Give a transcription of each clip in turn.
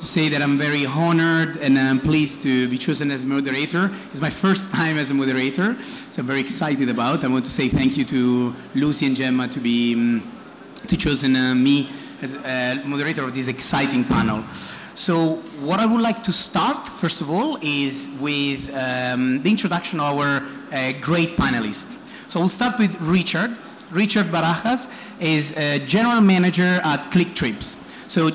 to say that I'm very honored and I'm pleased to be chosen as moderator. It's my first time as a moderator, so I'm very excited about. I want to say thank you to Lucy and Gemma to chosen me as moderator of this exciting panel. So what I would like to start, first of all, is with the introduction of our great panelists. So we'll start with Richard. Richard Barajas is a general manager at ClickTrips. So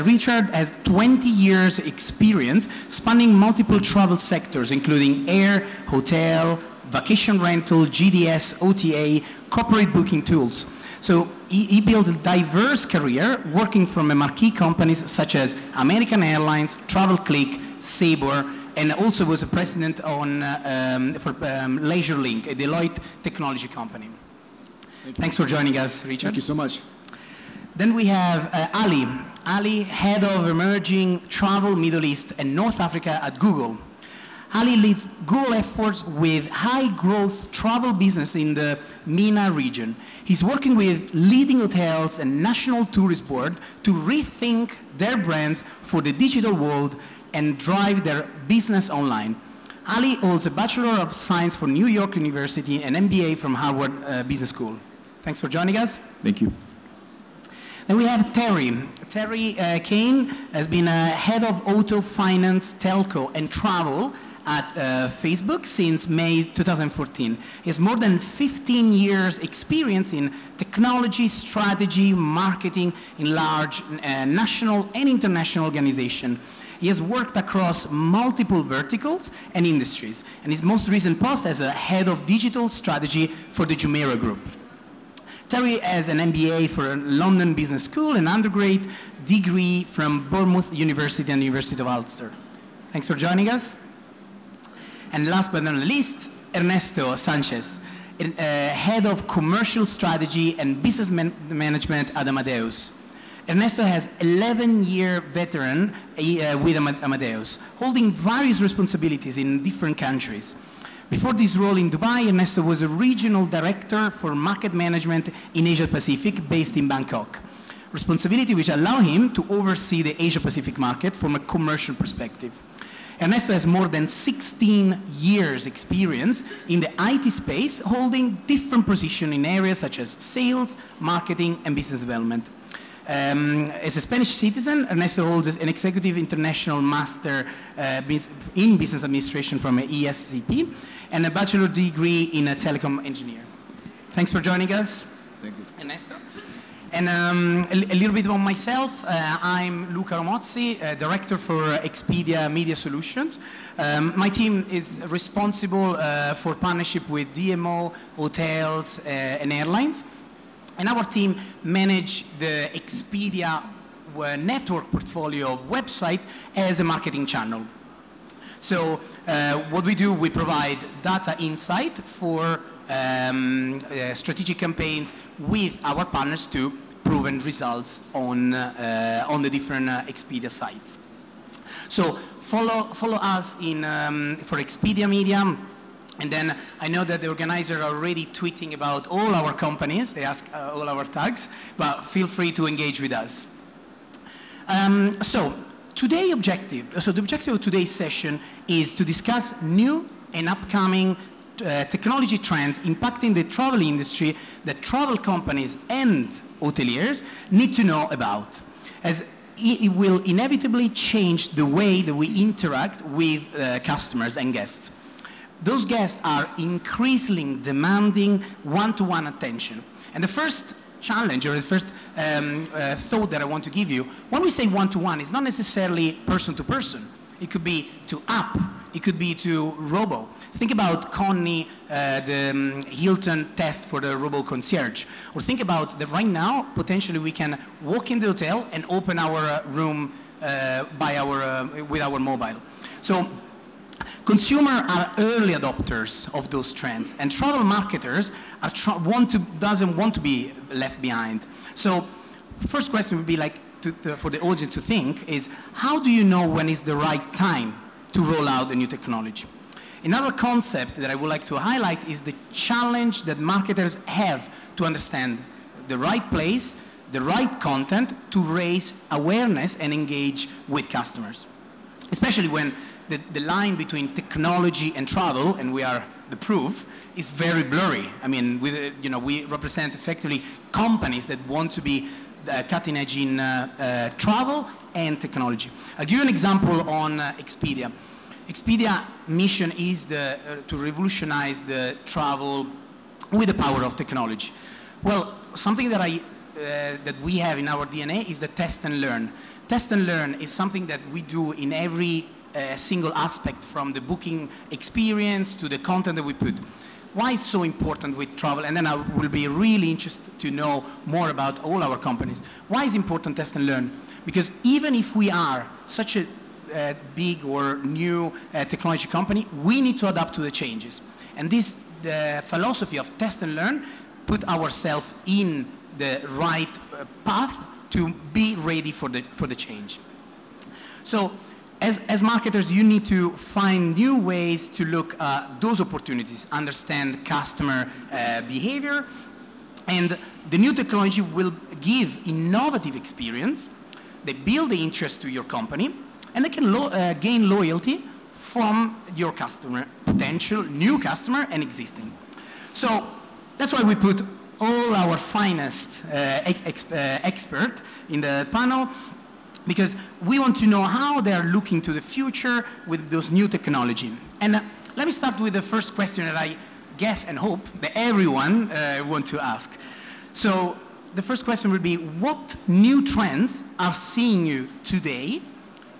Richard has 20 years experience spanning multiple travel sectors, including air, hotel, vacation rental, GDS, OTA, corporate booking tools. So he built a diverse career working for marquee companies such as American Airlines, TravelClick, Sabre, and also was a president on, for LeisureLink, a Deloitte technology company. Thanks for joining us, Richard. Thank you so much. Then we have Ali. Ali, head of emerging travel, Middle East, and North Africa at Google. Ali leads Google efforts with high-growth travel business in the MENA region. He's working with leading hotels and national tourist board to rethink their brands for the digital world and drive their business online. Ali holds a Bachelor of Science from New York University and MBA from Harvard Business School. Thanks for joining us. Thank you. Then we have Terry. Terry Kane has been head of auto, finance, telco, and travel at Facebook since May 2014. He has more than 15 years experience in technology, strategy, marketing in large national and international organizations. He has worked across multiple verticals and industries, and his most recent post as a head of digital strategy for the Jumeirah Group. Terry has an MBA from London Business School, an undergrad degree from Bournemouth University and the University of Ulster. Thanks for joining us. And last but not least, Ernesto Sanchez, head of commercial strategy and business management at Amadeus. Ernesto has 11-year veteran with Amadeus, holding various responsibilities in different countries. Before this role in Dubai, Ernesto was a regional director for market management in Asia Pacific, based in Bangkok. Responsibility which allow him to oversee the Asia Pacific market from a commercial perspective. Ernesto has more than 16 years experience in the IT space, holding different positions in areas such as sales, marketing, and business development. As a Spanish citizen, Ernesto holds an executive international master in business administration from ESCP and a bachelor degree in a telecom engineer. Thanks for joining us. Thank you. Ernesto. And a little bit about myself. I'm Luca Romozzi, director for Expedia Media Solutions. My team is responsible for partnership with DMO, hotels, and airlines. And our team manage the Expedia network portfolio of website as a marketing channel. So what we do, we provide data insight for strategic campaigns with our partners to proven results on the different Expedia sites. So follow us for Expedia Media. And then I know that the organizers are already tweeting about all our companies. They ask all our tags, but feel free to engage with us. So the objective of today's session is to discuss new and upcoming technology trends impacting the travel industry that travel companies and hoteliers need to know about, as it will inevitably change the way that we interact with customers and guests. Those guests are increasingly demanding one-to-one attention. And the first challenge, or the first thought that I want to give you, when we say one-to-one, it's not necessarily person-to-person. It could be to app. It could be to robo. Think about Connie, the Hilton test for the robo concierge. Or think about that right now, potentially we can walk in the hotel and open our room with our mobile. So consumers are early adopters of those trends, and travel marketers doesn't want to be left behind. So first question would be for the audience to think is, how do you know when is the right time to roll out a new technology? Another concept that I would like to highlight is the challenge that marketers have to understand the right place, the right content to raise awareness and engage with customers. Especially when the line between technology and travel, and we are the proof, is very blurry. I mean, we represent effectively companies that want to be cutting edge in travel and technology. I'll give you an example on Expedia. Expedia mission is to revolutionize the travel with the power of technology. Well, something that that we have in our DNA is the test and learn. Test and learn is something that we do in every single aspect, from the booking experience to the content that we put. Why is so important with travel? And then I will be really interested to know more about all our companies. Why is important test and learn? Because even if we are such a big or new technology company, we need to adapt to the changes. And the philosophy of test and learn put ourselves in the right path to be ready for the change. So as marketers, you need to find new ways to look at those opportunities, understand customer behavior, and the new technology will give innovative experience. They build the interest to your company, and they can gain loyalty from your customer, potential new customer and existing. So that's why we put all our finest expert in the panel, because we want to know how they are looking to the future with those new technology. And let me start with the first question that I guess and hope that everyone want to ask. So the first question will be, what new trends are seeing you today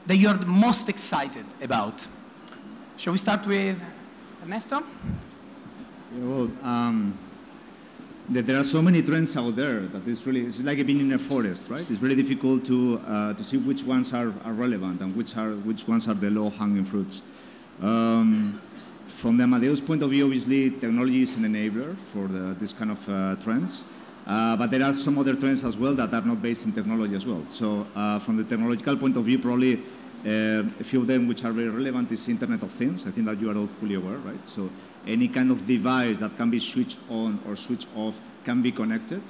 that you are the most excited about? Shall we start with Ernesto? Well, there are so many trends out there that it's like being in a forest, right? It's really difficult to see which ones are relevant and which ones are the low-hanging fruits. From the Amadeus point of view, obviously, technology is an enabler for this kind of trends. But there are some other trends as well that are not based in technology as well. So from the technological point of view, probably a few of them which are very relevant is Internet of Things. I think that you are all fully aware, right? So any kind of device that can be switched on or switched off can be connected.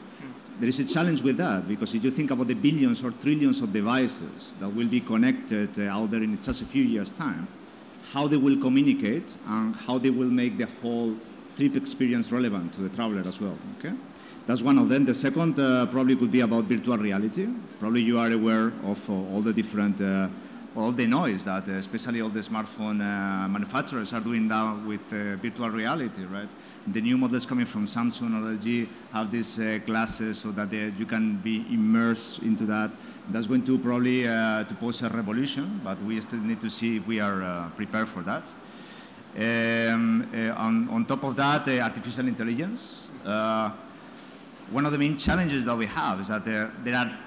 There is a challenge with that, because if you think about the billions or trillions of devices that will be connected out there in just a few years' time, how they will communicate and how they will make the whole trip experience relevant to the traveler as well, okay? That's one of them. The second probably could be about virtual reality. Probably you are aware of all the different, all the noise that especially all the smartphone manufacturers are doing now with virtual reality, right? The new models coming from Samsung or LG have these glasses so that you can be immersed into that. That's going to probably to pose a revolution, but we still need to see if we are prepared for that. On top of that, artificial intelligence. One of the main challenges that we have is that there are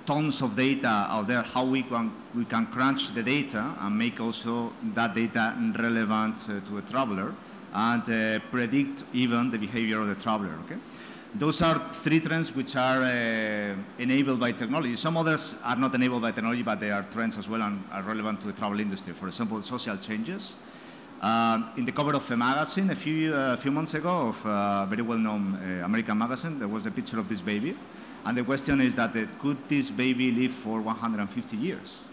tons of data out there, how we can crunch the data and make also that data relevant to a traveler and predict even the behavior of the traveler, okay? Those are three trends which are enabled by technology. Some others are not enabled by technology, but they are trends as well and are relevant to the travel industry. For example, social changes. In the cover of a magazine a few months ago, of a very well-known American magazine, there was a picture of this baby. And the question is that could this baby live for 150 years?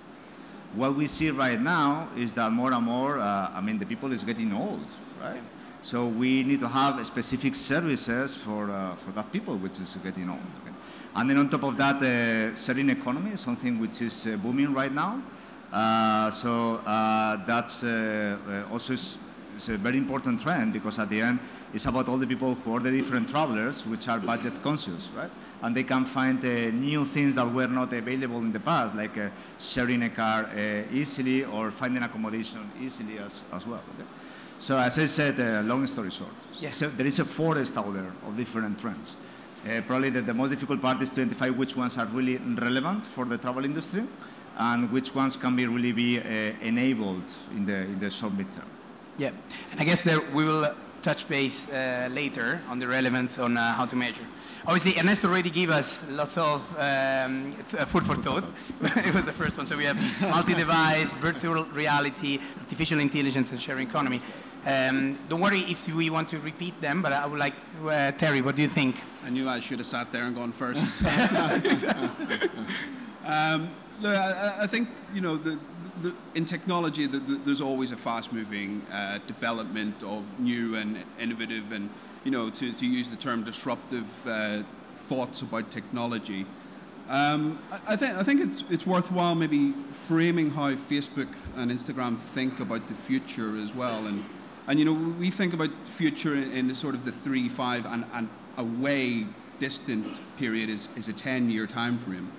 What we see right now is that more and more, I mean, the people is getting old, right? Okay. So we need to have specific services for that people, which is getting old. Okay? And then on top of that, sharing economy is something which is booming right now. So that's also is a very important trend, because at the end it's about all the people who are the different travelers which are budget conscious, right? And they can find new things that were not available in the past, like sharing a car easily or finding accommodation easily as well. Okay? So as I said, long story short, yes. So there is a forest out there of different trends. Probably the most difficult part is to identify which ones are really relevant for the travel industry and which ones can really be enabled in the short midterm. Yeah, and I guess there we will touch base later on the relevance on how to measure. Obviously, Ernesto already gave us lots of food for thought. It was the first one. So we have multi-device, virtual reality, artificial intelligence, and sharing economy. Don't worry if we want to repeat them, but I would like, Terry, what do you think? I knew I should have sat there and gone first. Look, I think, you know, in technology, there's always a fast-moving development of new and innovative and, you know, to use the term disruptive thoughts about technology. I think it's worthwhile maybe framing how Facebook and Instagram think about the future as well. And you know, we think about future in sort of the 3, 5, and away distant period is a 10-year time frame.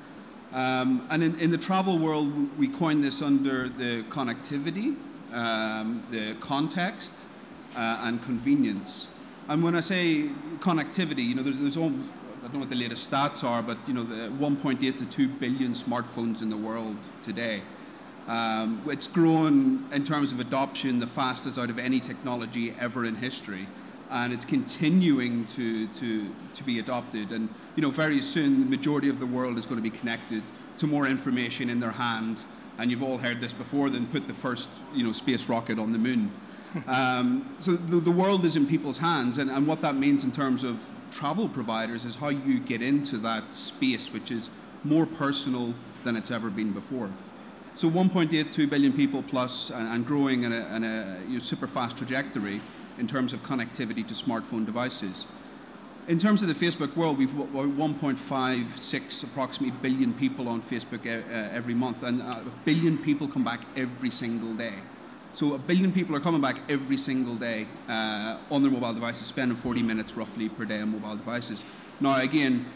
And in the travel world, we coin this under the connectivity, the context, and convenience. And when I say connectivity, you know, there's all, I don't know what the latest stats are, but you know, the 1.8 to 2 billion smartphones in the world today. It's grown in terms of adoption the fastest out of any technology ever in history. And it's continuing to be adopted. And you know, very soon the majority of the world is going to be connected to more information in their hand. And you've all heard this before, than put the first, you know, space rocket on the moon. So the world is in people's hands, and what that means in terms of travel providers is how you get into that space, which is more personal than it's ever been before. So 1.82 billion people plus, and growing in a you know, super fast trajectory in terms of connectivity to smartphone devices. In terms of the Facebook world, we've 1.56 approximately billion people on Facebook every month, and 1 billion people come back every single day. So 1 billion people are coming back every single day on their mobile devices, spending 40 minutes roughly per day on mobile devices. Now again,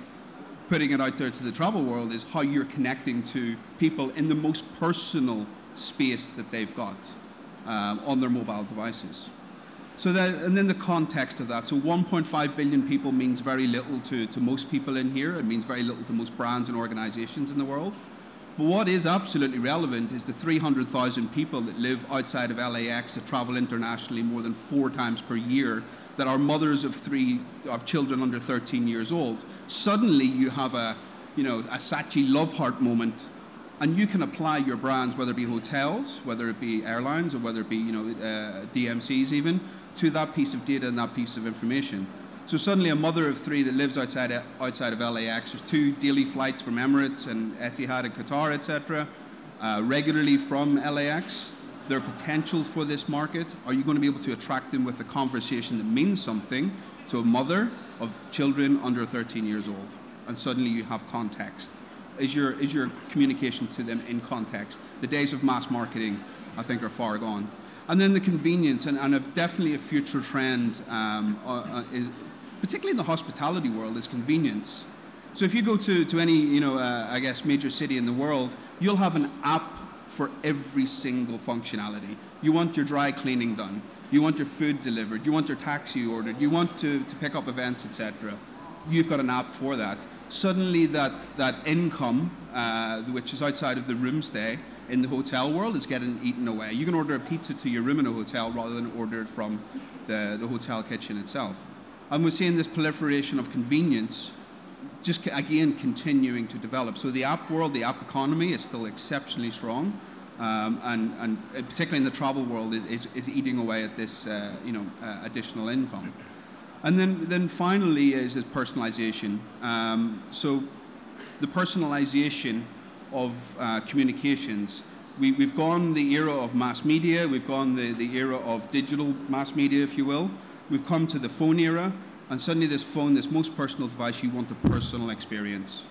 putting it out there to the travel world is how you're connecting to people in the most personal space that they've got on their mobile devices. So that, and then the context of that. So 1.5 billion people means very little to most people in here. It means very little to most brands and organizations in the world. But what is absolutely relevant is the 300,000 people that live outside of LAX, that travel internationally more than 4 times per year, that are mothers of children under 13 years old. Suddenly you have a Saatchi love heart moment, and you can apply your brands, whether it be hotels, whether it be airlines, or whether it be DMCs even, to that piece of data and that piece of information. So suddenly a mother of 3 that lives outside of LAX, there's 2 daily flights from Emirates and Etihad and Qatar, etc., regularly from LAX. There are potentials for this market. Are you going to be able to attract them with a conversation that means something to a mother of children under 13 years old? And suddenly you have context. Is your communication to them in context? The days of mass marketing, I think, are far gone. And then the convenience, and definitely a future trend, particularly in the hospitality world, is convenience. So if you go to any, I guess, major city in the world, you'll have an app for every single functionality. You want your dry cleaning done. You want your food delivered. You want your taxi ordered. You want to pick up events, etc. You've got an app for that. Suddenly that income, which is outside of the room stay in the hotel world, is getting eaten away. You can order a pizza to your room in a hotel rather than order it from the hotel kitchen itself. And we're seeing this proliferation of convenience just, again, continuing to develop. So the app world, the app economy is still exceptionally strong, and particularly in the travel world is eating away at this additional income. And then finally is personalization. So the personalization of communications. We've gone the era of mass media. We've gone the era of digital mass media, if you will. We've come to the phone era, and suddenly this phone, this most personal device, you want the personal experience.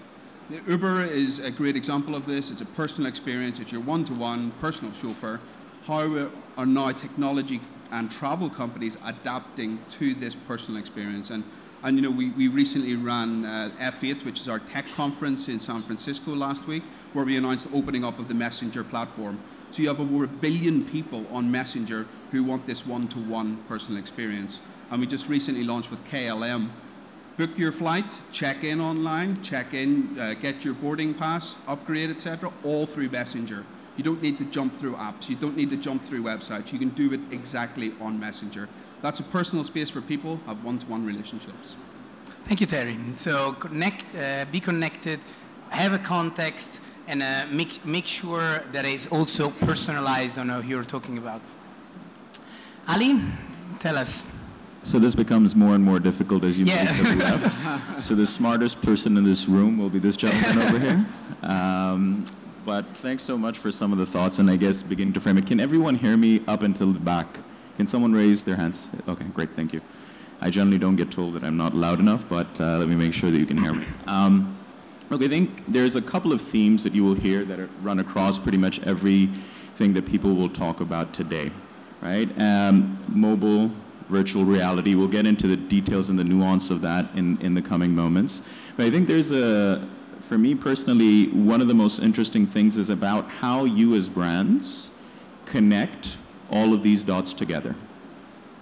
The Uber is a great example of this. It's a personal experience. It's your one-to-one personal chauffeur. How are now technology and travel companies adapting to this personal experience? And we recently ran F8, which is our tech conference in San Francisco last week, where we announced the opening up of the Messenger platform. So you have over 1 billion people on Messenger who want this one-to-one personal experience. And we just recently launched with KLM. Book your flight, check in online, check in, get your boarding pass, upgrade, etc., all through Messenger. You don't need to jump through apps. You don't need to jump through websites. You can do it exactly on Messenger. That's a personal space for people, have one-to-one relationships. Thank you, Terry. So be connected, have a context, and make sure that it's also personalized on who you're talking about. Ali, tell us. So this becomes more and more difficult as you move to the left. So the smartest person in this room will be this gentleman over here. But thanks so much for some of the thoughts, and I guess beginning to frame it. Can everyone hear me up until the back? Can someone raise their hands? Okay, great, thank you. I generally don't get told that I'm not loud enough, but let me make sure that you can hear me. Okay, I think there's a couple of themes that you will hear that run across pretty much everything that people will talk about today, right? Mobile, virtual reality, we'll get into the details and the nuance of that in the coming moments. But I think there's for me personally, one of the most interesting things is about how you as brands connect all of these dots together,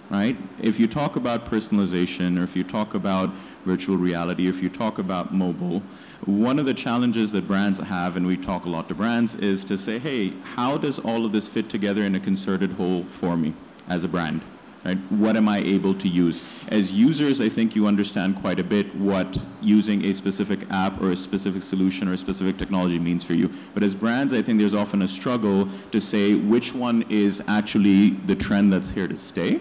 right? If you talk about personalization, or if you talk about virtual reality, if you talk about mobile, one of the challenges that brands have, and we talk a lot to brands, is to say, hey, how does all of this fit together in a concerted whole for me as a brand? Right? What am I able to use? As users, I think you understand quite a bit what using a specific app or a specific solution or a specific technology means for you. But as brands, I think there's often a struggle to say which one is actually the trend that's here to stay,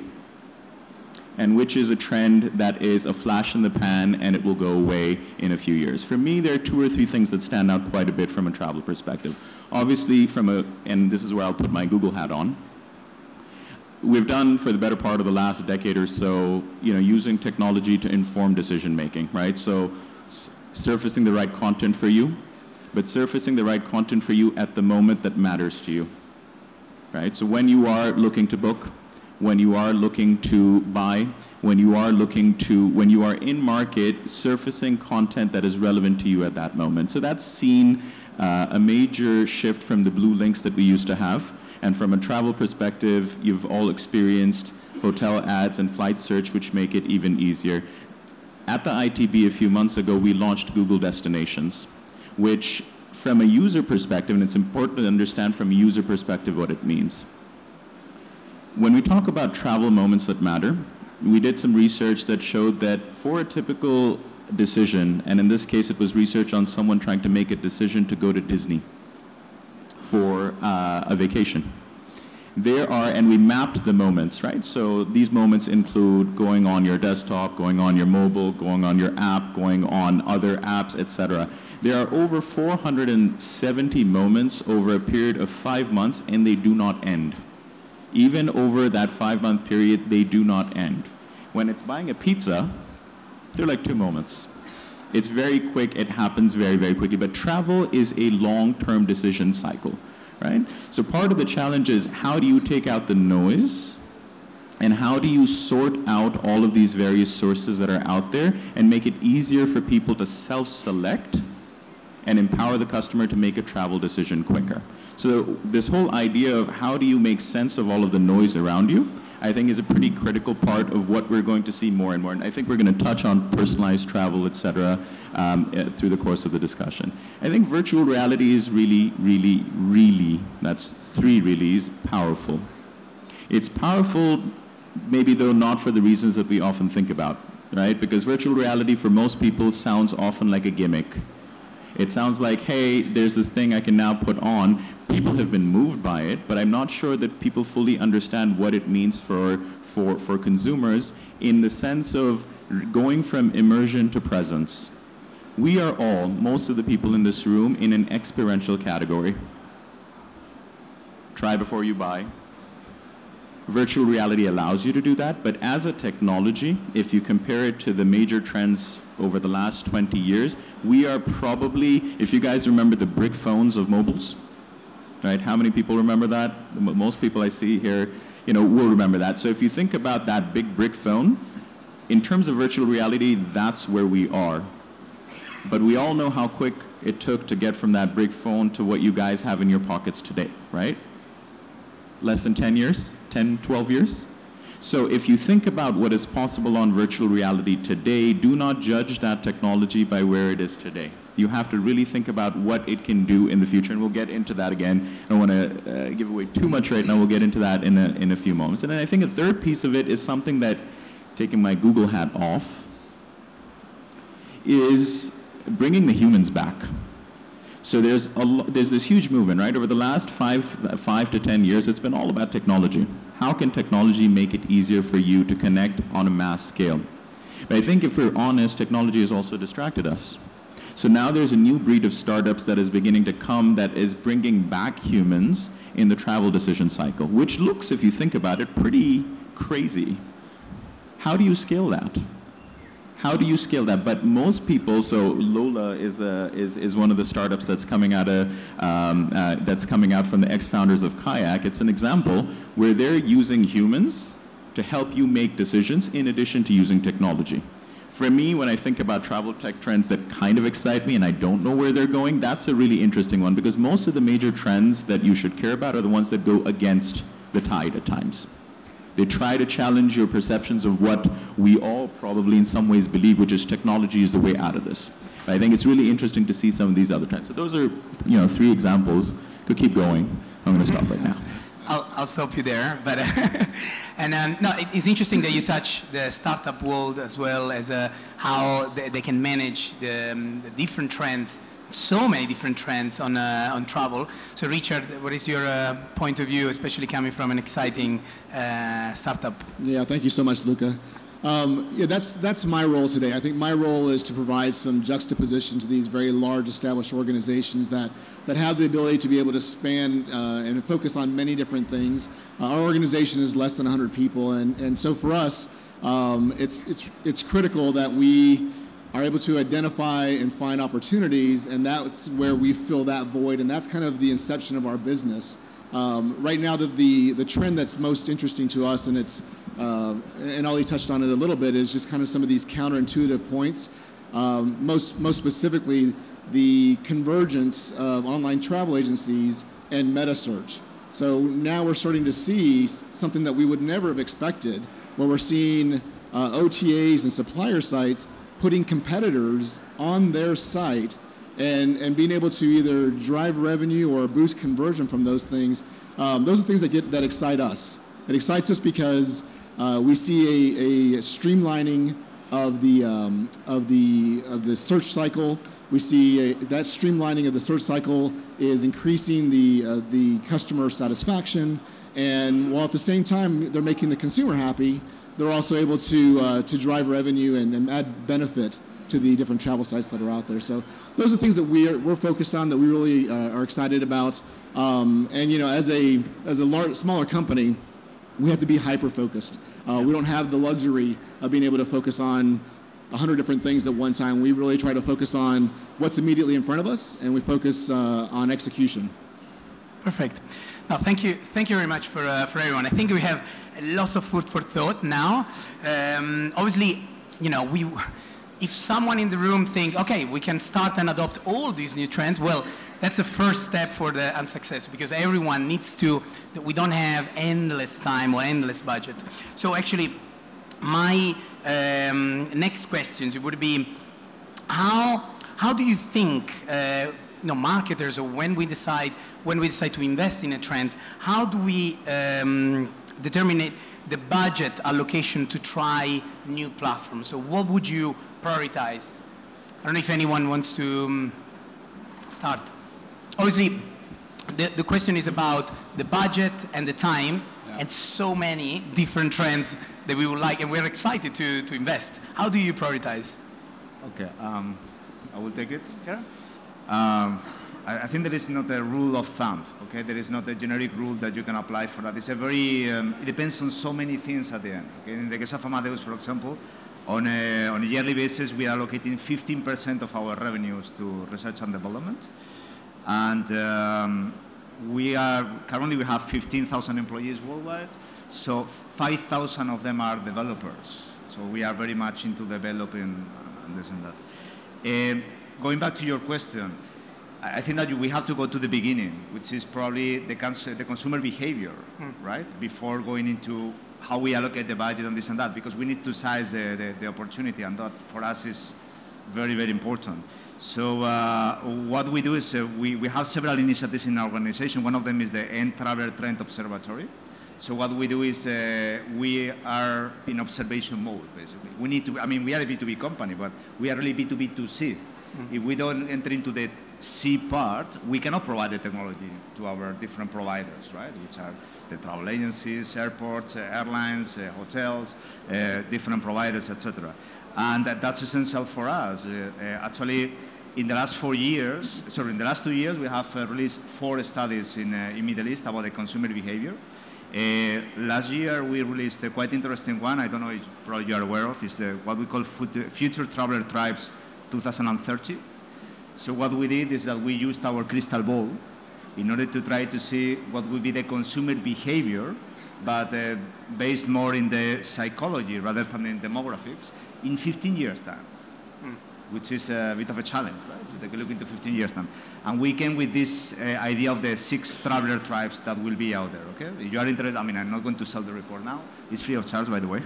and which is a trend that is a flash in the pan and it will go away in a few years. For me, there are 2 or 3 things that stand out quite a bit from a travel perspective. Obviously, and this is where I'll put my Google hat on, we've done for the better part of the last decade or so, using technology to inform decision making, right? So surfacing the right content for you, but surfacing the right content for you at the moment that matters to you, right? So when you are looking to book, when you are looking to buy, when you are in market, surfacing content that is relevant to you at that moment. So that's seen a major shift from the blue links that we used to have. And from a travel perspective, you've all experienced hotel ads and flight search, which make it even easier. At the ITB a few months ago, we launched Google Destinations, which from a user perspective, and it's important to understand from a user perspective what it means. When we talk about travel moments that matter, we did some research that showed that for a typical decision, and in this case it was research on someone trying to make a decision to go to Disney for a vacation. And we mapped the moments, right? So these moments include going on your desktop, going on your mobile, going on your app, going on other apps, etc. There are over 470 moments over a period of 5 months, and they do not end. Even over that 5-month period, they do not end. When it's buying a pizza, they're like 2 moments. It's very quick, it happens very, very quickly, but travel is a long-term decision cycle, right? So part of the challenge is how do you take out the noise, and how do you sort out all of these various sources that are out there and make it easier for people to self-select and empower the customer to make a travel decision quicker. So this whole idea of how do you make sense of all of the noise around you, I think is a pretty critical part of what we're going to see more and more. And I think we're going to touch on personalized travel, et cetera, through the course of the discussion. I think virtual reality is really, really, really, that's 3 reallys, powerful. It's powerful, maybe though not for the reasons that we often think about, right? Because virtual reality for most people sounds often like a gimmick. It sounds like, hey, there's this thing I can now put on. People have been moved by it, but I'm not sure that people fully understand what it means for consumers in the sense of going from immersion to presence. We are all, most of the people in this room, in an experiential category. Try before you buy. Virtual reality allows you to do that, but as a technology, if you compare it to the major trends over the last 20 years, we are probably, if you guys remember the brick phones of mobiles, right? How many people remember that? Most people I see here, will remember that. So if you think about that big brick phone, in terms of virtual reality, that's where we are. But we all know how quick it took to get from that brick phone to what you guys have in your pockets today, right? Less than 10 years, 10, 12 years. So if you think about what is possible on virtual reality today, do not judge that technology by where it is today. You have to really think about what it can do in the future, and we'll get into that again. I don't want to give away too much right now. We'll get into that in a few moments. And then I think a third piece of it is something that, taking my Google hat off, is bringing the humans back. So there's this huge movement, right? Over the last 5 to 10 years, it's been all about technology. How can technology make it easier for you to connect on a mass scale? But I think if we're honest, technology has also distracted us. So now there's a new breed of startups that is beginning to come that is bringing back humans in the travel decision cycle, which looks, if you think about it, pretty crazy. How do you scale that? How do you scale that? But most people, so Lola is one of the startups that's coming out from the ex-founders of Kayak. It's an example where they're using humans to help you make decisions in addition to using technology. For me, when I think about travel tech trends that kind of excite me and I don't know where they're going, that's a really interesting one, because most of the major trends that you should care about are the ones that go against the tide at times. They try to challenge your perceptions of what we all probably in some ways believe, which is technology is the way out of this. I think it's really interesting to see some of these other trends. So those are, 3 examples. Could keep going. I'm going to stop right now. I'll stop you there. But no, it's interesting that you touch the startup world as well as how they can manage the different trends. So many different trends on travel. So Richard, what is your point of view, especially coming from an exciting startup? Yeah, thank you so much, Luca. Yeah, that's my role today. I think my role is to provide some juxtaposition to these very large established organizations that have the ability to be able to span and focus on many different things. Our organization is less than 100 people, and so for us, it's critical that we are able to identify and find opportunities, and that's where we fill that void, and that's kind of the inception of our business. Right now, the trend that's most interesting to us, and it's and Ali touched on it a little bit, is just kind of some of these counterintuitive points. Most specifically, the convergence of online travel agencies and meta search. So now we're starting to see something that we would never have expected, where we're seeing OTAs and supplier sites putting competitors on their site and being able to either drive revenue or boost conversion from those things. Those are things that excite us. It excites us because we see a streamlining of the search cycle. We see that streamlining of the search cycle is increasing the customer satisfaction, and while at the same time they're making the consumer happy, they're also able to drive revenue and add benefit to the different travel sites that are out there. So those are things that we're focused on, that we really are excited about. And as a smaller company, we have to be hyper focused. We don't have the luxury of being able to focus on 100 different things at one time. We really try to focus on what's immediately in front of us, and we focus on execution. Perfect. Now, thank you very much for everyone. I think we have lots of food for thought now. Obviously, if someone in the room think, okay, we can start and adopt all these new trends, well, that's the first step for the success, because everyone needs to. We don't have endless time or endless budget. So actually, my next questions would be, how do you think marketers, or when we decide to invest in a trend, how do we determine the budget allocation to try new platforms? So what would you prioritize? I don't know if anyone wants to start. Obviously, the question is about the budget and the time, and so many different trends that we would like, and we're excited to invest. How do you prioritize? Okay, I will take it. Yeah. I think there is not a rule of thumb. Okay, there is not a generic rule that you can apply for that. It's a very. It depends on so many things at the end. Okay, in the case of Amadeus, for example, on a yearly basis, we are allocating 15% of our revenues to research and development, and we currently have 15,000 employees worldwide. So 5,000 of them are developers. So we are very much into developing and this and that. Going back to your question, I think that we have to go to the beginning, which is probably the consumer behavior, right? Before going into how we allocate the budget and this and that, because we need to size the opportunity, and that for us is very, very important. So what we do is we have several initiatives in our organization. One of them is the End Traveler Trend Observatory. So what we do is we are in observation mode, basically. We need to, I mean, we are a B2B company, but we are really B2B2C. If we don't enter into the C part, we cannot provide the technology to our different providers, right? Which are the travel agencies, airports, airlines, hotels, different providers, etc. And that's essential for us. Actually, in the last 2 years, we have released 4 studies in Middle East about the consumer behavior. Last year, we released a quite interesting one. I don't know if probably you are aware of. It's what we call Future Traveler Tribes 2030. So what we did is that we used our crystal ball in order to try to see what would be the consumer behavior, but based more in the psychology rather than in demographics, in 15 years' time, which is a bit of a challenge, right? To take a look into 15 years' time. And we came with this idea of the 6 traveler tribes that will be out there, okay? If you are interested, I mean, I'm not going to sell the report now. It's free of charge, by the way.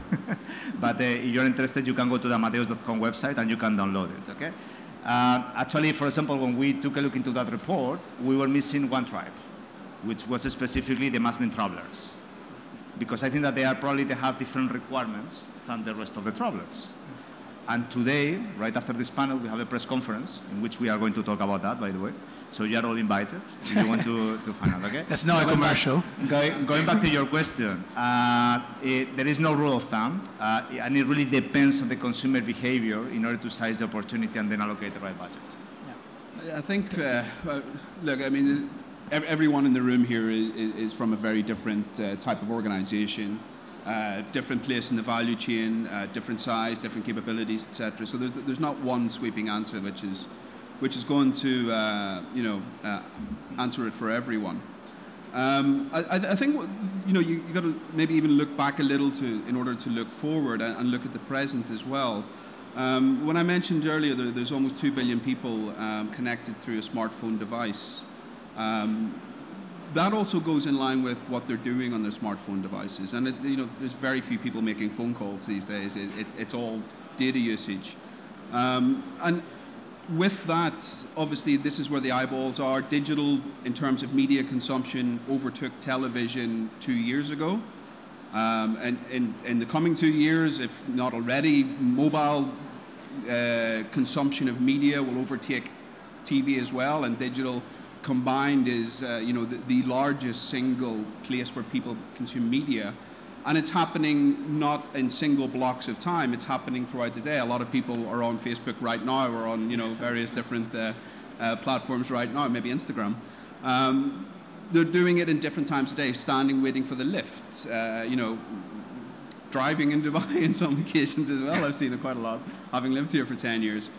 But if you're interested, you can go to the amadeus.com website and you can download it, okay? Actually, for example, when we took a look into that report, we were missing one tribe, which was specifically the Muslim travelers. Because I think that they have different requirements than the rest of the travelers. And today, right after this panel, we have a press conference in which we are going to talk about that, by the way. So you are all invited if you want to find out, okay? That's not a commercial. Going back to your question, there is no rule of thumb, and it really depends on the consumer behavior in order to size the opportunity and then allocate the right budget. I think, look, I mean, everyone in the room here is from a very different type of organization, different place in the value chain, different size, different capabilities, etc. So there's not one sweeping answer which is going to answer it for everyone. I think you got to maybe even look back a little in order to look forward and look at the present as well. When I mentioned earlier there's almost 2 billion people connected through a smartphone device. That also goes in line with what they're doing on their smartphone devices, and there's very few people making phone calls these days. It's all data usage, and with that, obviously, this is where the eyeballs are. Digital, in terms of media consumption, overtook television 2 years ago. And in the coming 2 years, if not already, mobile consumption of media will overtake TV as well, and digital combined is the largest single place where people consume media. And it's happening not in single blocks of time, it's happening throughout the day. A lot of people are on Facebook right now, or on various different platforms right now, maybe Instagram. They're doing it in different times of day, standing waiting for the lift, driving in Dubai in some occasions as well. I've seen it quite a lot, having lived here for 10 years.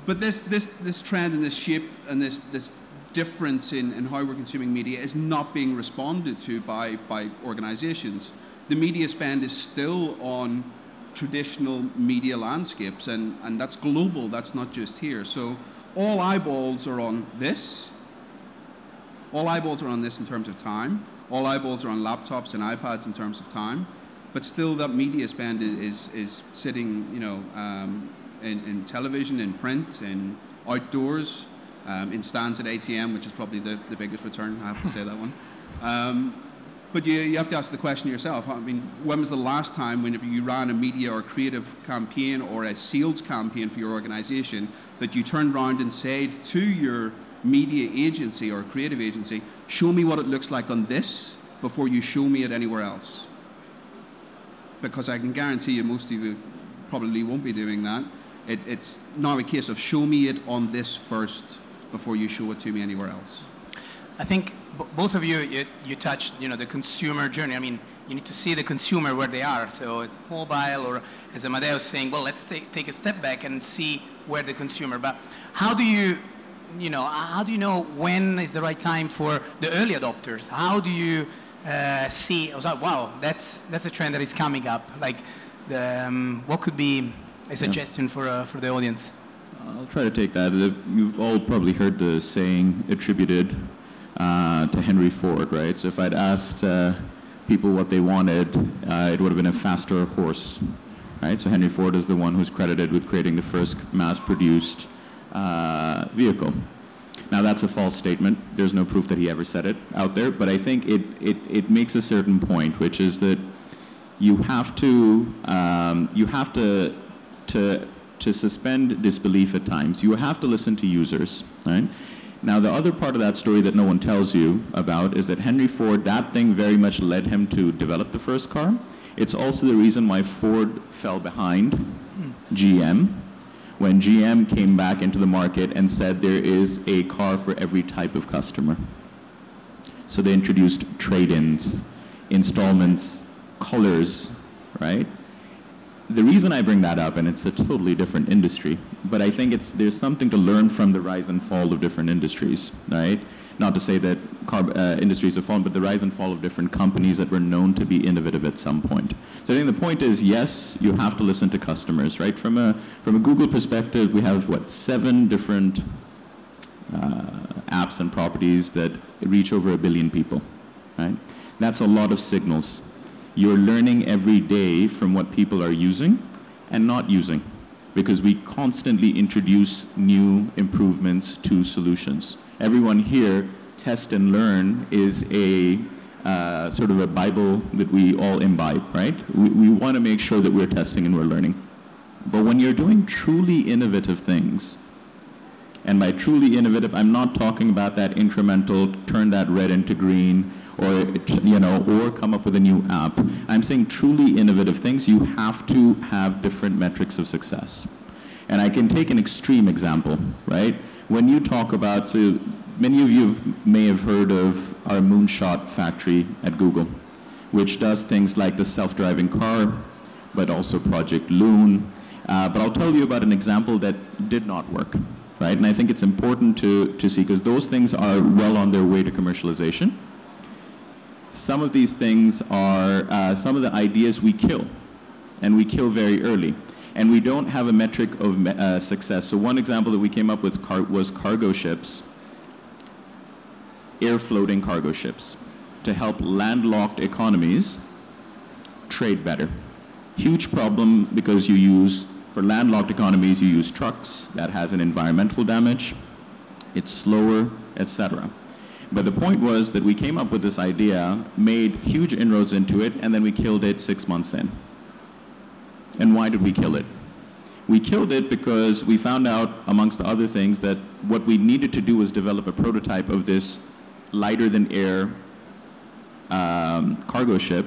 But this trend and this shape and this difference in how we're consuming media is not being responded to by organizations. The media spend is still on traditional media landscapes, and that's global, that's not just here. So all eyeballs are on this. All eyeballs are on this in terms of time. All eyeballs are on laptops and iPads in terms of time. But still that media spend is sitting, in television, in print, in outdoors, in stands at ATM, which is probably the biggest return, I have to say that one. But you have to ask the question yourself. I mean, when was the last time whenever you ran a media or creative campaign or a sales campaign for your organization that you turned around and said to your media agency or creative agency, show me what it looks like on this before you show me it anywhere else? Because I can guarantee you most of you probably won't be doing that. It's now a case of show me it on this first before you show it to me anywhere else. I think both of you touched, the consumer journey. I mean, you need to see the consumer where they are. So it's mobile, or as Amadeus saying, well, let's take a step back and see where the consumer. But how do you know when is the right time for the early adopters? How do you see? I was like, wow, that's a trend that is coming up. Like, what could be a suggestion for the audience? I'll try to take that. You've all probably heard the saying attributed to Henry Ford, right? So if I'd asked people what they wanted, it would have been a faster horse. right? So Henry Ford is the one who's credited with creating the first mass-produced vehicle. Now that's a false statement. There's no proof that he ever said it out there, but I think it makes a certain point, which is that you have to suspend disbelief at times. You have to listen to users, right? Now the other part of that story that no one tells you about is that Henry Ford, that thing very much led him to develop the first car. It's also the reason why Ford fell behind GM when GM came back into the market and said there is a car for every type of customer. So they introduced trade-ins, installments, colors, right? The reason I bring that up, and it's a totally different industry, but I think there's something to learn from the rise and fall of different industries, right? Not to say that industries have fallen, but the rise and fall of different companies that were known to be innovative at some point. So I think the point is, yes, you have to listen to customers, right? From a Google perspective, we have, 7 different apps and properties that reach over 1 billion people, right? That's a lot of signals. You're learning every day from what people are using and not using, because we constantly introduce new improvements to solutions. Everyone here, test and learn is a sort of a Bible that we all imbibe, right? We want to make sure that we're testing and we're learning. But when you're doing truly innovative things, and by truly innovative, I'm not talking about that incremental, turn that red into green, or come up with a new app. I'm saying truly innovative things, you have to have different metrics of success. And I can take an extreme example, right? When you talk about, so many of you may have heard of our Moonshot factory at Google, which does things like the self-driving car, but also Project Loon. But I'll tell you about an example that did not work, right? And I think it's important to see, because those things are well on their way to commercialization. Some of these things are some of the ideas we kill, and we kill very early. And we don't have a metric of success. So one example that we came up with was cargo ships, air-floating cargo ships, to help landlocked economies trade better. Huge problem, because for landlocked economies, you use trucks. That has an environmental damage. It's slower, etc. But the point was that we came up with this idea, made huge inroads into it, and then we killed it 6 months in. And why did we kill it? We killed it because we found out, amongst other things, that what we needed to do was develop a prototype of this lighter-than-air cargo ship,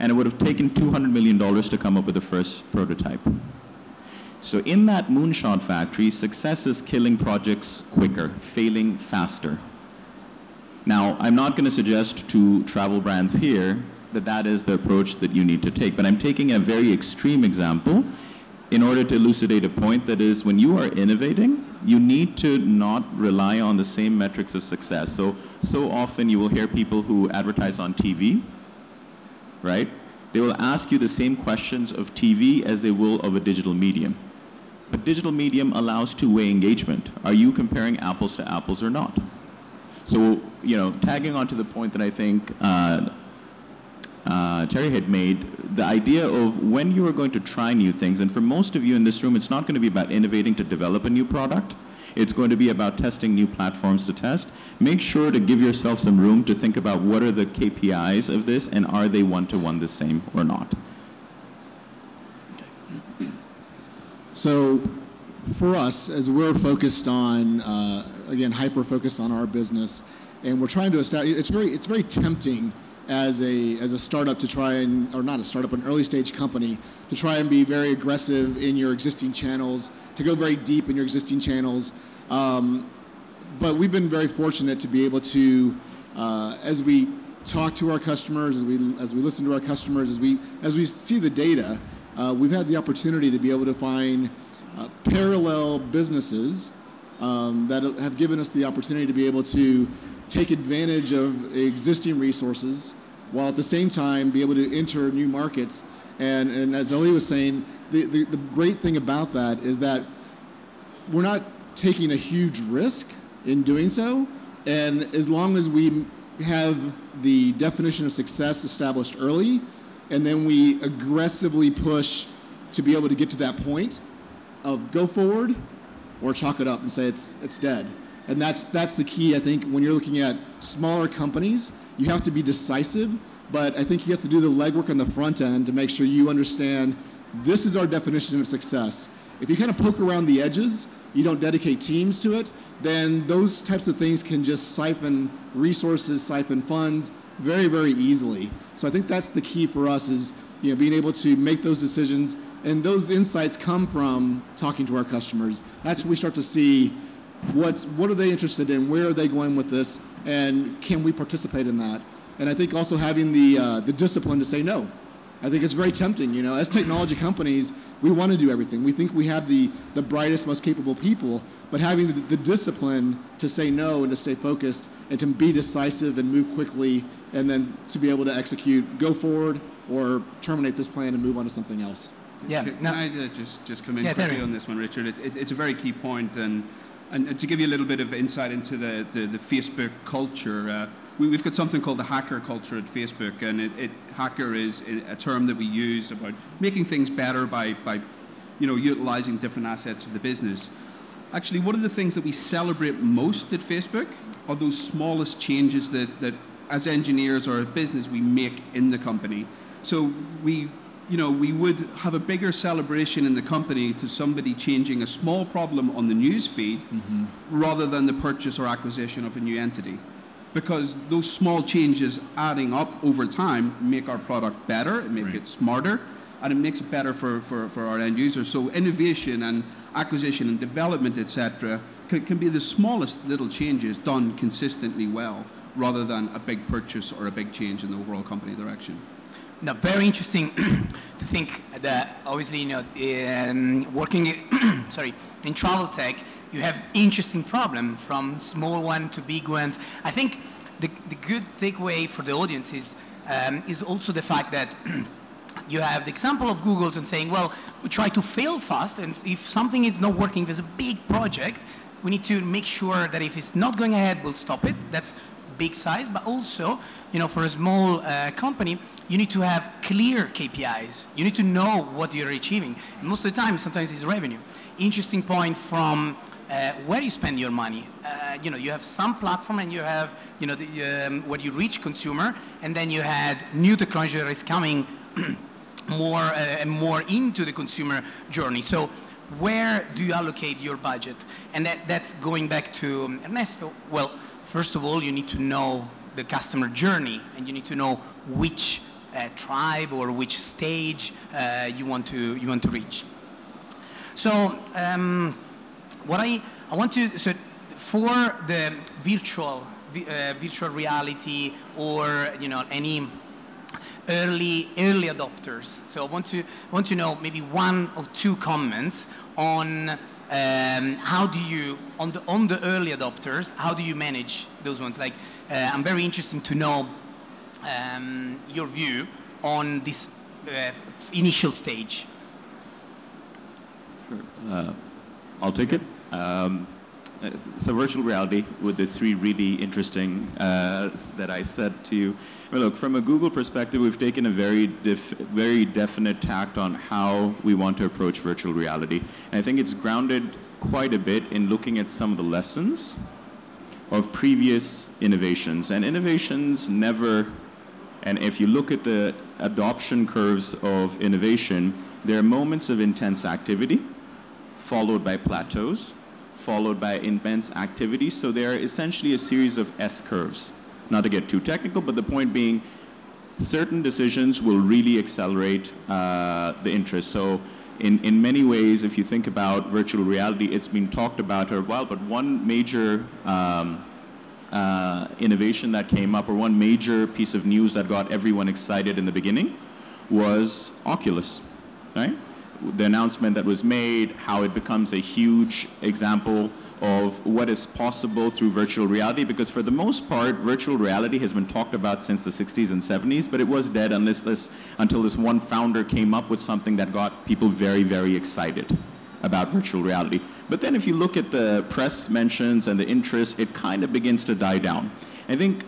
and it would have taken $200 million to come up with the first prototype. So in that Moonshot factory, success is killing projects quicker, failing faster. Now, I'm not going to suggest to travel brands here that that is the approach that you need to take, but I'm taking a very extreme example in order to elucidate a point, that is, when you are innovating, you need to not rely on the same metrics of success. So often you will hear people who advertise on TV, right? They will ask you the same questions of TV as they will of a digital medium. But digital medium allows two-way engagement. Are you comparing apples to apples or not? So, tagging on to the point that I think Terry had made, the idea of when you are going to try new things, and for most of you in this room, it's not going to be about innovating to develop a new product. It's going to be about testing new platforms to test. Make sure to give yourself some room to think about what are the KPIs of this, and are they one-to-one the same or not. So for us, as we're focused on, again, hyper-focused on our business, and we're trying to establish, it's very tempting as a startup to try and, or not a startup, an early stage company, to try and be very aggressive in your existing channels, to go very deep in your existing channels. But we've been very fortunate to be able to, as we talk to our customers, as we listen to our customers, as we see the data, we've had the opportunity to be able to find parallel businesses that have given us the opportunity to be able to take advantage of existing resources, while at the same time be able to enter new markets. And as Ali was saying, the great thing about that is that we're not taking a huge risk in doing so, and as long as we have the definition of success established early, and then we aggressively push to be able to get to that point of go forward or chalk it up and say it's dead. And that's the key, I think, when you're looking at smaller companies. You have to be decisive, but I think you have to do the legwork on the front end to make sure you understand this is our definition of success. If you kind of poke around the edges, you don't dedicate teams to it, then those types of things can just siphon resources, siphon funds very, very easily. So I think that's the key for us is, being able to make those decisions, and those insights come from talking to our customers. That's when we start to see what are they interested in, where are they going with this, and can we participate in that? And I think also having the discipline to say no. I think it's very tempting, as technology companies, we want to do everything. We think we have the brightest, most capable people, but having the discipline to say no and to stay focused and to be decisive and move quickly and then to be able to execute, go forward or terminate this plan and move on to something else. Yeah. Can I just come in quickly on this one, Richard? It's a very key point, and to give you a little bit of insight into the Facebook culture, we've got something called the hacker culture at Facebook, and hacker is a term that we use about making things better by utilizing different assets of the business. Actually, one of the things that we celebrate most at Facebook are those smallest changes that as engineers or a business we make in the company. So we would have a bigger celebration in the company to somebody changing a small problem on the news feed rather than the purchase or acquisition of a new entity. Because those small changes adding up over time make our product better, it makes it smarter, and it makes it better for our end users. So innovation and acquisition and development, etc., can be the smallest little changes done consistently well, rather than a big purchase or a big change in the overall company direction. Now, very interesting to think that obviously, working in travel tech, you have interesting problem from small one to big ones. I think the good takeaway for the audience is also the fact that you have the example of Google's and saying, well, we try to fail fast, and if something is not working, there's a big project, we need to make sure that if it's not going ahead, we'll stop it. That's big size, but also, for a small company, you need to have clear KPIs. You need to know what you're achieving. And most of the time, sometimes it's revenue. Interesting point from where you spend your money. You have some platform and you have, where you reach consumer, and then you had new technology that is coming more and more into the consumer journey. So where do you allocate your budget? And that's going back to Ernesto. Well, first of all, you need to know the customer journey, and you need to know which tribe or which stage you want to reach. So what I want to, so for the virtual reality or any early adopters. So I want to know maybe one or two comments on how do you on the early adopters, how do you manage those ones? Like I'm very interested to know your view on this initial stage. Sure. I'll take it. So virtual reality, with the three really interesting that I said to you. Well, look, from a Google perspective, we've taken a very definite tact on how we want to approach virtual reality. And I think it's grounded quite a bit in looking at some of the lessons of previous innovations. And innovations never, and if you look at the adoption curves of innovation, there are moments of intense activity, followed by plateaus, followed by immense activity. So they are essentially a series of S-curves. Not to get too technical, but the point being, certain decisions will really accelerate the interest. So in many ways, if you think about virtual reality, it's been talked about for a while, but one major innovation that came up, or one major piece of news that got everyone excited in the beginning, was Oculus, right? The announcement that was made, how it becomes a huge example of what is possible through virtual reality, because for the most part, virtual reality has been talked about since the 60s and 70s, but it was dead until this one founder came up with something that got people very, very excited about virtual reality. But then if you look at the press mentions and the interest, it kind of begins to die down. I think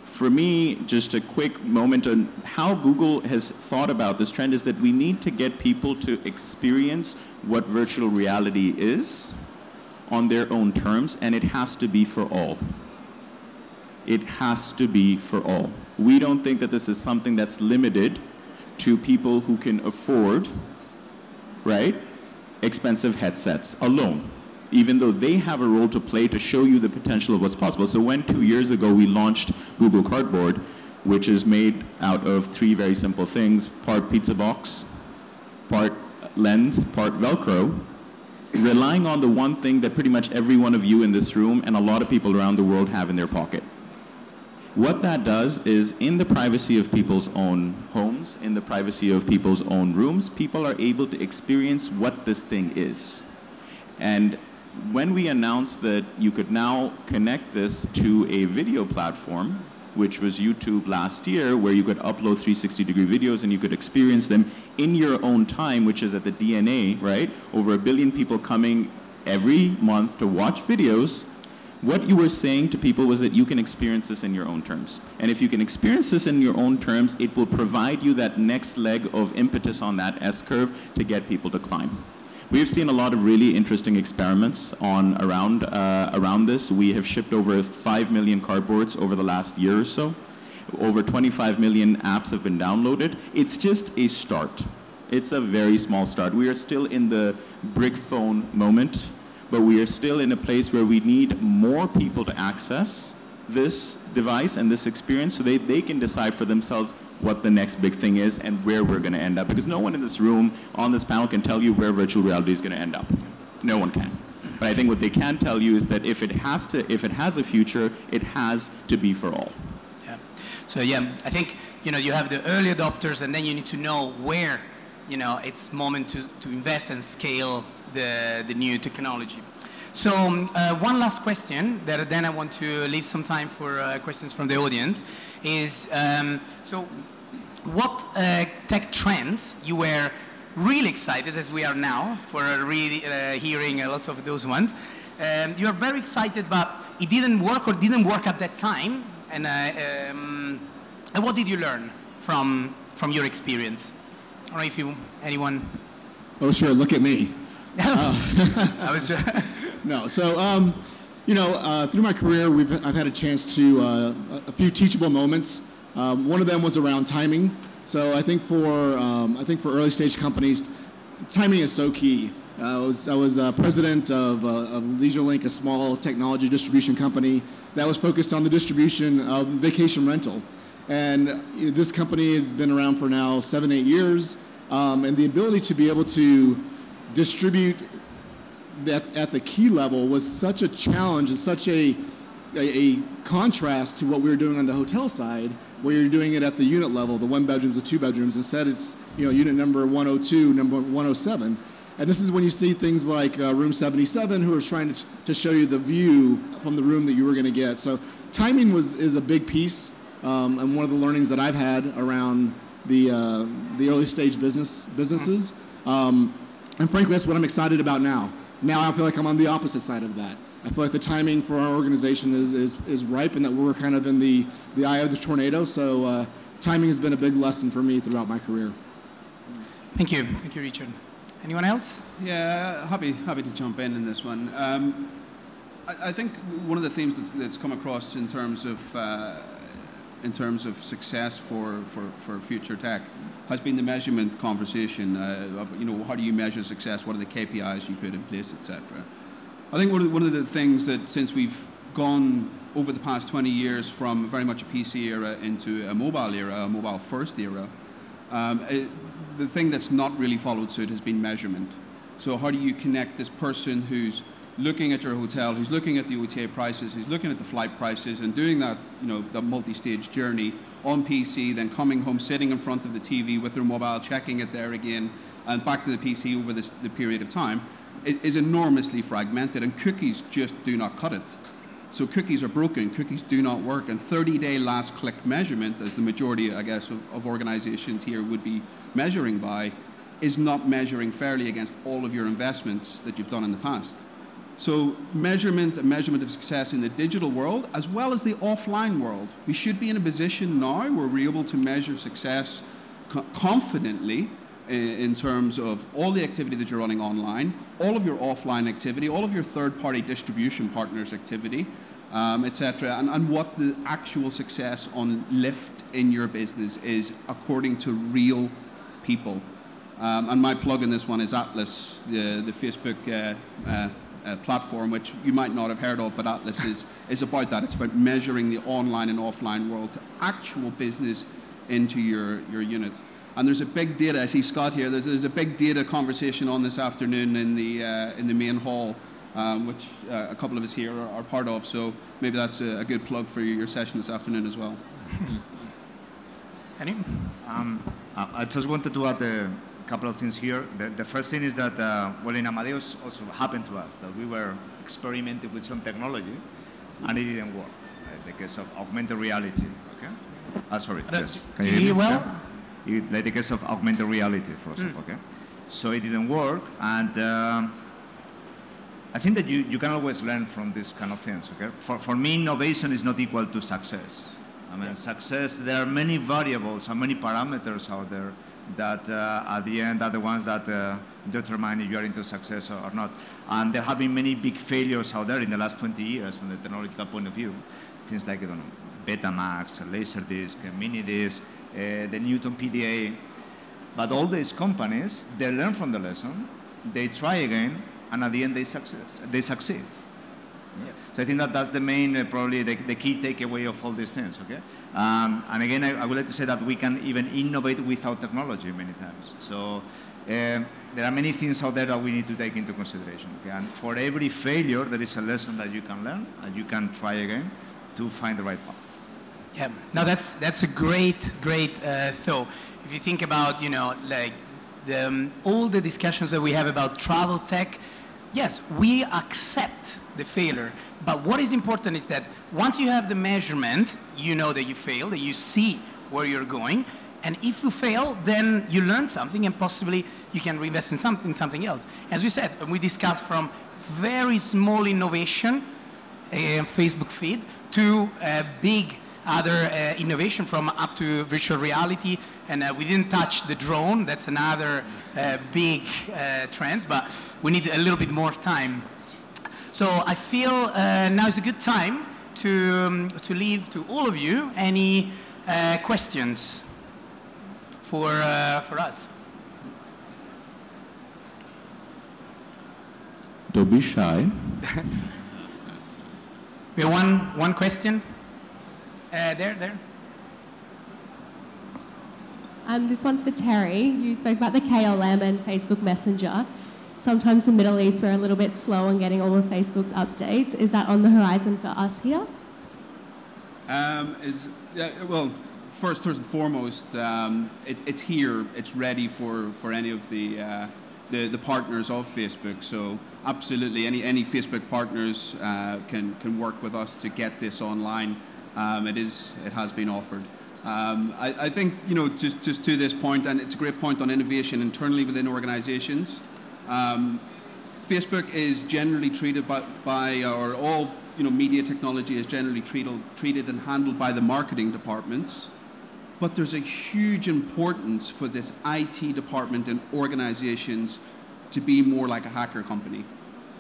For me, just a quick moment on how Google has thought about this trend is that we need to get people to experience what virtual reality is on their own terms, and it has to be for all. It has to be for all. We don't think that this is something that's limited to people who can afford, right, expensive headsets alone, even though they have a role to play to show you the potential of what's possible. So when 2 years ago we launched Google Cardboard, which is made out of 3 very simple things, part pizza box, part lens, part Velcro, relying on the one thing that pretty much every one of you in this room and a lot of people around the world have in their pocket. What that does is, in the privacy of people's own homes, in the privacy of people's own rooms, people are able to experience what this thing is. And when we announced that you could now connect this to a video platform, which was YouTube last year, where you could upload 360-degree videos and you could experience them in your own time, which is at the DNA, right? Over 1 billion people coming every month to watch videos. What you were saying to people was that you can experience this in your own terms. And if you can experience this in your own terms, it will provide you that next leg of impetus on that S-curve to get people to climb. We've seen a lot of really interesting experiments around this. We have shipped over 5 million cardboards over the last year or so. Over 25 million apps have been downloaded. It's just a start. It's a very small start. We are still in the brick phone moment, but we are still in a place where we need more people to access this device and this experience so they can decide for themselves what the next big thing is and where we're going to end up. Because no one in this room, on this panel, can tell you where virtual reality is going to end up. No one can. But I think what they can tell you is that if it has a future, it has to be for all. Yeah. So yeah, I think, you have the early adopters, and then you need to know where, it's moment to invest and scale the new technology. So one last question that then I want to leave some time for questions from the audience is, so what tech trends you were really excited, as we are now, for really hearing lots of those ones. You are very excited, but it didn't work or didn't work at that time. And what did you learn from your experience? I don't know if anyone... Oh, sure, look at me. I was just... No, so through my career, I've had a chance to a few teachable moments. One of them was around timing. So I think for early stage companies, timing is so key. I was president of LeisureLink, a small technology distribution company that was focused on the distribution of vacation rental. And this company has been around for now 7-8 years, and the ability to be able to distribute that at the key level was such a challenge and such a contrast to what we were doing on the hotel side, where you're doing it at the unit level, the 1 bedrooms, the 2 bedrooms. Instead, it's unit number 102, number 107, and this is when you see things like room 77, who are trying to show you the view from the room that you were going to get. So timing is a big piece, and one of the learnings that I've had around the early stage businesses, and frankly, that's what I'm excited about now. Now I feel like I'm on the opposite side of that. I feel like the timing for our organization is ripe, and that we're kind of in the eye of the tornado. So timing has been a big lesson for me throughout my career. Thank you, Richard. Anyone else? Yeah, happy to jump in this one. I think one of the themes that's come across in terms of success for future tech has been the measurement conversation. How do you measure success? What are the KPIs you put in place, etc. I think one of the things that, since we've gone over the past 20 years from very much a PC era into a mobile era, a mobile first era, the thing that's not really followed suit has been measurement. So how do you connect this person who's looking at your hotel, who's looking at the OTA prices, who's looking at the flight prices, and doing that, that multi-stage journey on PC, then coming home, sitting in front of the TV with their mobile, checking it there again, and back to the PC over the period of time, is enormously fragmented, and cookies just do not cut it. So cookies are broken, cookies do not work, and 30-day last click measurement, as the majority, I guess, of organizations here would be measuring by, is not measuring fairly against all of your investments that you've done in the past. So measurement of success in the digital world as well as the offline world. We should be in a position now where we're able to measure success confidently in terms of all the activity that you're running online, all of your offline activity, all of your third-party distribution partners' activity, etc., and what the actual success on lift in your business is according to real people. And my plug in this one is Atlas, the Facebook platform, which you might not have heard of, but Atlas is about that. It's about measuring the online and offline world to actual business into your unit. And there's a big data, I see Scott here, there's a big data conversation on this afternoon in the main hall, which a couple of us here are part of, so maybe that's a good plug for your session this afternoon as well. Any? I just wanted to add a couple of things here. The first thing is that, well, in Amadeus also happened to us that we were experimenting with some technology and it didn't work. The case of augmented reality, okay? Sorry, yes. Can you hear me? Well? Yeah? Like the case of augmented reality, for example, okay? So it didn't work, and I think that you can always learn from these kind of things, okay? For me, innovation is not equal to success. I mean, success, there are many variables and many parameters out there that at the end are the ones that determine if you are into success or not. And there have been many big failures out there in the last 20 years from the technological point of view. Things like, I don't know, Betamax, Laserdisc, Minidisc, the Newton PDA. But all these companies, they learn from the lesson, they try again, and at the end they succeed. Yep. So I think that that's the main, probably the key takeaway of all these things, okay? And again, I would like to say that we can even innovate without technology many times. So there are many things out there that we need to take into consideration, okay? And for every failure, there is a lesson that you can learn, and you can try again to find the right path. Yeah, no, that's a great thought. If you think about, like all the discussions that we have about travel tech, yes, we accept the failure, but what is important is that once you have the measurement, you know that you failed, that you see where you're going, and if you fail, then you learn something and possibly you can reinvest in something else. As we said, we discussed from very small innovation, Facebook feed, to big other innovation from up to virtual reality, and we didn't touch the drone. That's another big trend, but we need a little bit more time. So I feel now is a good time to leave to all of you any questions for us. Don't be shy. We have one question. There. This one's for Terry. You spoke about the KLM and Facebook Messenger. Sometimes in the Middle East we're a little bit slow on getting all of Facebook's updates. Is that on the horizon for us here? Well, first and foremost, it's here. It's ready for any of the partners of Facebook. So absolutely, any Facebook partners can work with us to get this online. It has been offered. I think, just to this point, and it's a great point on innovation internally within organizations. Facebook is generally treated by or all media technology is generally treated and handled by the marketing departments. But there's a huge importance for this IT department in organizations to be more like a hacker company.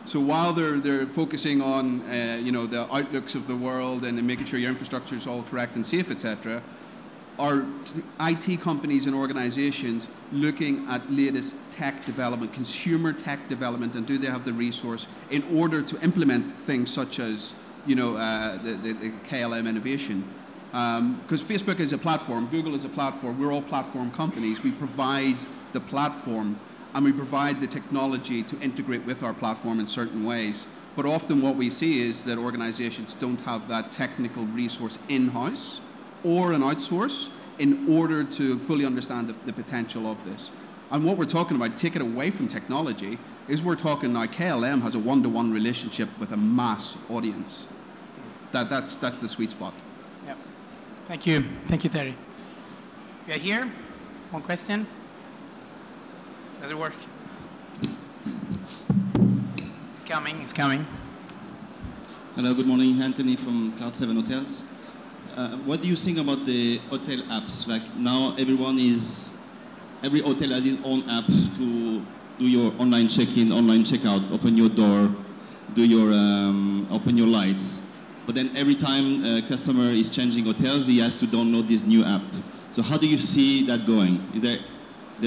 So while they're focusing on the outlooks of the world and making sure your infrastructure is all correct and safe, etc., are IT companies and organizations looking at latest tech development, consumer tech development, and do they have the resource in order to implement things such as the KLM innovation? Because Facebook is a platform, Google is a platform, we're all platform companies. We provide the platform and we provide the technology to integrate with our platform in certain ways. But often what we see is that organizations don't have that technical resource in-house or an outsource in order to fully understand the potential of this. And what we're talking about, take it away from technology, is we're talking now KLM has a one-to-one relationship with a mass audience. That's the sweet spot. Yeah. Thank you, Terry. We are here. One question. Does it work? coming, it's coming. Hello, good morning. Anthony from Cloud7 Hotels. What do you think about the hotel apps? Like now every hotel has its own app to do your online check-in, online check-out, open your door, do your open your lights. But then every time a customer is changing hotels, he has to download this new app. So how do you see that going? Is there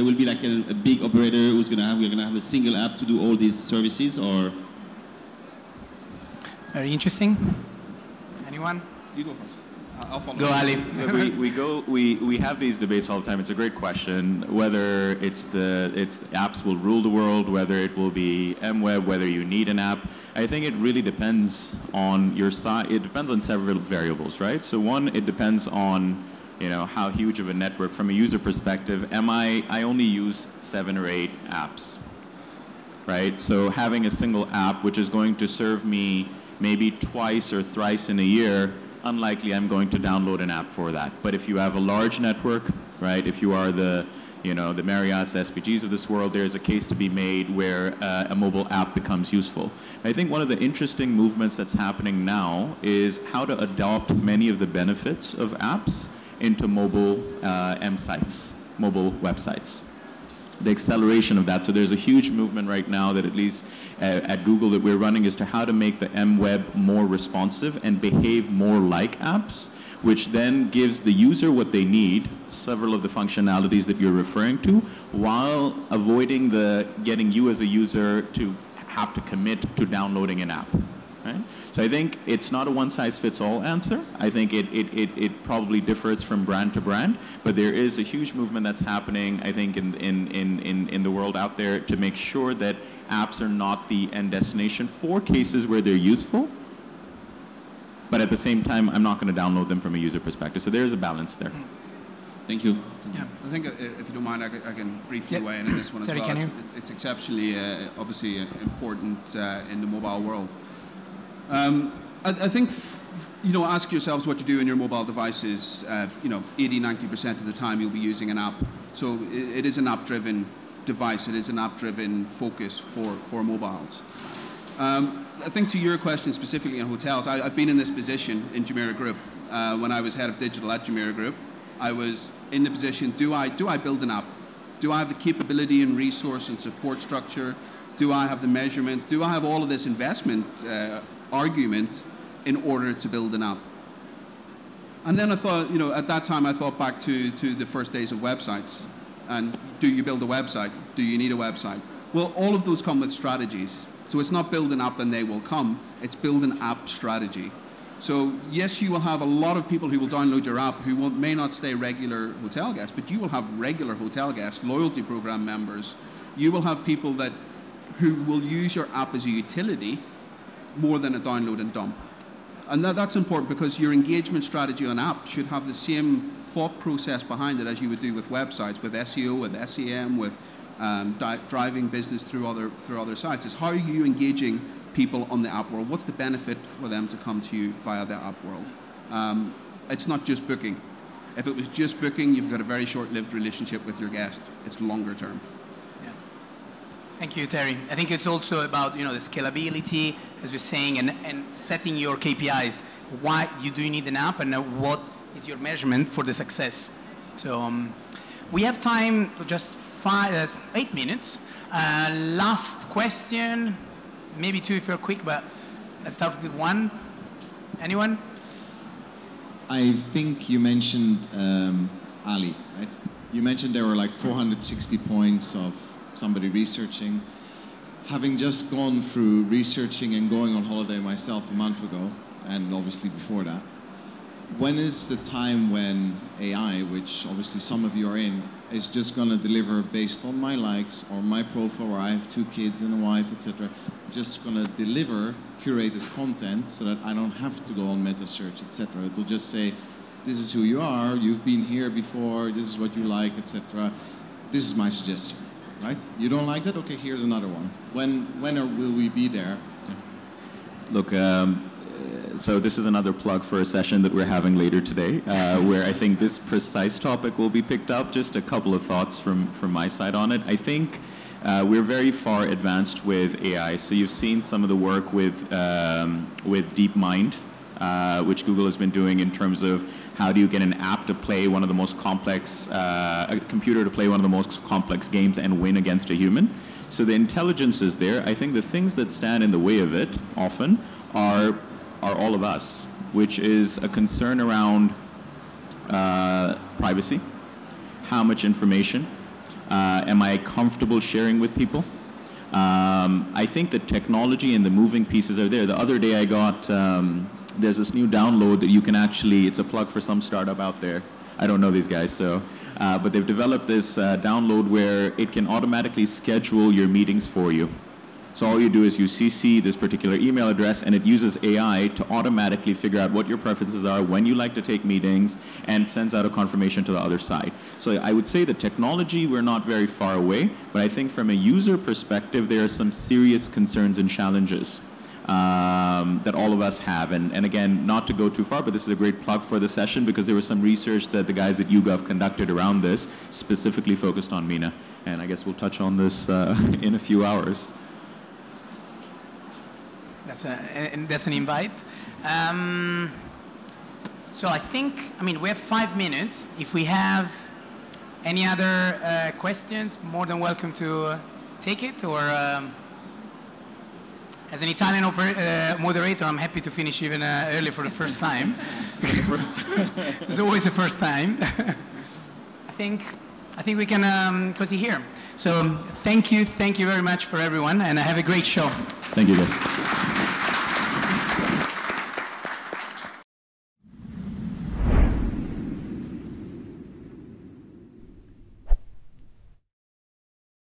will be like a big operator who's we're gonna have a single app to do all these services, or? Very interesting. Anyone? You go first. I'll follow. Go, Ali. We have these debates all the time. It's a great question. Whether it's the apps will rule the world, whether it will be mWeb, whether you need an app. I think it really depends on your size. It depends on several variables, right? So one, it depends on how huge of a network from a user perspective. I only use 7 or 8 apps, right? So having a single app which is going to serve me maybe twice or thrice in a year, unlikely I'm going to download an app for that. But if you have a large network, right, if you are the Marriott's, SPGs of this world, there's a case to be made where a mobile app becomes useful. I think one of the interesting movements that's happening now is how to adopt many of the benefits of apps into mobile sites, mobile websites. The acceleration of that. So there's a huge movement right now that at least at Google that we're running as to how to make the mWeb more responsive and behave more like apps, which then gives the user what they need, several of the functionalities that you're referring to, while avoiding getting you as a user to have to commit to downloading an app. Right? So I think it's not a one-size-fits-all answer. I think it probably differs from brand to brand, but there is a huge movement that's happening, I think, in the world out there to make sure that apps are not the end destination for cases where they're useful, but at the same time, I'm not going to download them from a user perspective. So there's a balance there. Thank you. Yeah. I think, if you don't mind, I can briefly weigh in on this one as well. It's exceptionally, obviously, important in the mobile world. I think, ask yourselves what you do in your mobile devices. 80-90% of the time you'll be using an app. So it is an app-driven device. It is an app-driven focus for mobiles. I think to your question specifically on hotels, I've been in this position in Jumeirah Group. When I was head of digital at Jumeirah Group, I was in the position, do I build an app? Do I have the capability and resource and support structure? Do I have the measurement? Do I have all of this investment argument in order to build an app? And then I thought, at that time I thought back to the first days of websites. And do you build a website? Do you need a website? Well, all of those come with strategies. So it's not build an app and they will come. It's build an app strategy. So yes, you will have a lot of people who will download your app who may not stay regular hotel guests, but you will have regular hotel guests, loyalty program members. You will have people who will use your app as a utility more than a download and dump. And that's important because your engagement strategy on app should have the same thought process behind it as you would do with websites, with SEO, with SEM, with driving business through other sites. Is how are you engaging people on the app world? What's the benefit for them to come to you via the app world? It's not just booking. If it was just booking, you've got a very short-lived relationship with your guest. It's longer term. Thank you, Terry. I think it's also about the scalability, as you're saying, and setting your KPIs. Why you do need an app, and what is your measurement for the success? So we have time for just 8 minutes. Last question, maybe 2 if you're quick, but let's start with 1. Anyone? I think you mentioned Ali, right? You mentioned there were like 460 points of somebody researching. Having just gone through researching and going on holiday myself a month ago, and obviously before that, when is the time when AI, which obviously some of you are in, is just going to deliver based on my likes or my profile where I have 2 kids and a wife, etc., just going to deliver curated content so that I don't have to go on meta search, etc. It will just say, this is who you are, you've been here before, this is what you like, etc. This is my suggestion. Right? You don't like that? Okay, here's another one. When will we be there? Look, so this is another plug for a session that we're having later today, where I think this precise topic will be picked up. Just a couple of thoughts from my side on it. I think we're very far advanced with AI. So you've seen some of the work with DeepMind, which Google has been doing in terms of how do you get an app to play one of the most complex, a computer to play one of the most complex games and win against a human. So the intelligence is there. I think the things that stand in the way of it often are all of us, which is a concern around privacy, how much information, am I comfortable sharing with people? I think the technology and the moving pieces are there. The other day I got, there's this new download that you can actually, it's a plug for some startup out there. I don't know these guys, so, but they've developed this download where it can automatically schedule your meetings for you. So all you do is you CC this particular email address, and it uses AI to automatically figure out what your preferences are, when you like to take meetings, and sends out a confirmation to the other side. So I would say the technology, we're not very far away, but I think from a user perspective, there are some serious concerns and challenges that all of us have. And again, not to go too far, but this is a great plug for the session because there was some research that the guys at YouGov conducted around this, specifically focused on MENA. And I guess we'll touch on this in a few hours. That's an invite. So I think, I mean, we have 5 minutes. If we have any other questions, more than welcome to take it. Or as an Italian moderator, I'm happy to finish even early for the first time. It's always the first time. I think we can close it here. So thank you very much for everyone, and have a great show. Thank you, guys.